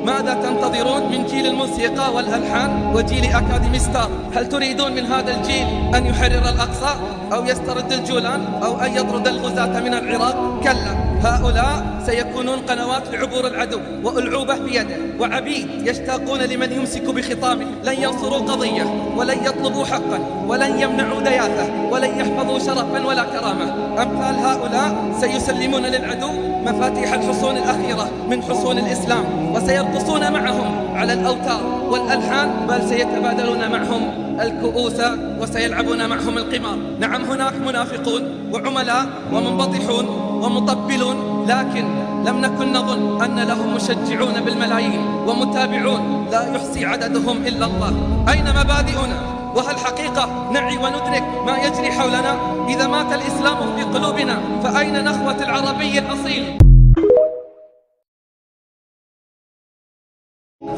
ماذا تنتظرون من جيل الموسيقى والألحان وجيل أكاديمي ستار؟ هل تريدون من هذا الجيل أن يحرر الأقصى أو يسترد الجولان أو أن يطرد الغزاة من العراق؟ كلا، هؤلاء سيكونون قنوات لعبور العدو وألعوبة بيده وعبيد يشتاقون لمن يمسك بخطامه. لن ينصروا قضية ولن يطلبوا حقا ولن يمنعوا دياثة ولن يحفظوا شرفا ولا كرامة. أمثال هؤلاء سيسلمون للعدو مفاتيح الحصون الأخيرة من حصون الإسلام، وسيرقصون معهم على الأوتار والألحان، بل سيتبادلون معهم الكؤوس وسيلعبون معهم القمار. نعم، هناك منافقون وعملاء ومنبطحون ومطبلون، لكن لم نكن نظن أن لهم مشجعون بالملايين ومتابعون لا يحصي عددهم إلا الله. أين مبادئنا؟ وهل حقيقة نعي وندرك ما يجري حولنا؟ إذا مات الإسلام في قلوبنا فأين نخوة العربي الأصيل؟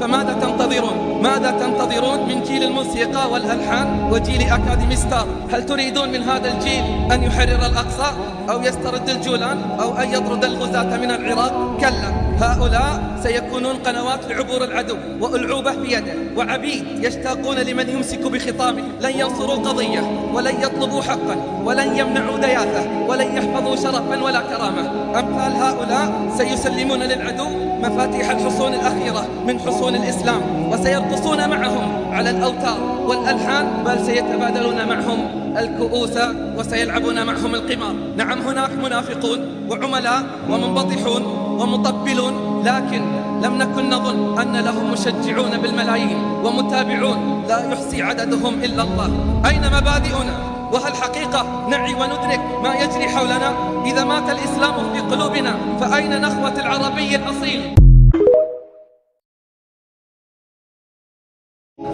فماذا تنتظرون؟ ماذا تنتظرون من جيل الموسيقى والألحان وجيل أكاديمي ستار؟ هل تريدون من هذا الجيل أن يحرر الأقصى أو يسترد الجولان أو أن يطرد الغزاة من العراق؟ كلا، هؤلاء سيكونون قنوات لعبور العدو وألعوبة بيده وعبيد يشتاقون لمن يمسك بخطامه. لن ينصروا قضية ولن يطلبوا حقا ولن يمنعوا دياثة ولن يحفظوا شرفا ولا كرامة. أمثال هؤلاء سيسلمون للعدو مفاتيح الحصون الأخيرة من حصون الإسلام، وسيرقصون معهم على الأوتار والألحان، بل سيتبادلون معهم الكؤوس وسيلعبون معهم القمار. نعم، هناك منافقون وعملاء ومنبطحون ومطبلون، لكن لم نكن نظن أن لهم مشجعون بالملايين ومتابعون لا يحصي عددهم إلا الله. أين مبادئنا؟ وهل حقيقة نعي وندرك ما يجري حولنا؟ إذا مات الإسلام في قلوبنا فأين نخوة العربي الأصيل؟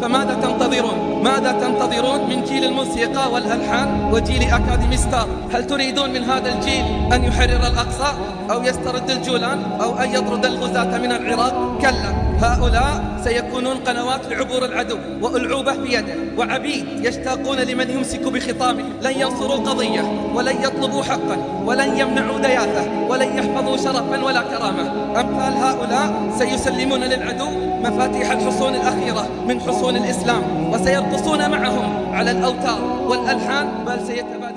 فماذا تنتظرون؟ ماذا تنتظرون من جيل الموسيقى والألحان وجيل أكاديمي ستار؟ هل تريدون من هذا الجيل أن يحرر الأقصى أو يسترد الجولان أو أن يطرد الغزاة من العراق؟ كلا، هؤلاء سيكونون قنوات لعبور العدو وألعوبة بيده وعبيد يشتاقون لمن يمسك بخطامه. لن ينصروا قضية ولن يطلبوا حقا ولن يمنعوا دياثة ولن يحفظوا شرفا ولا كرامة. أمثال هؤلاء سيسلمون للعدو مفاتيح الحصون الأخيرة من حصون الإسلام، وسيرقصون معهم على الأوتار والألحان، بل سيتبادلون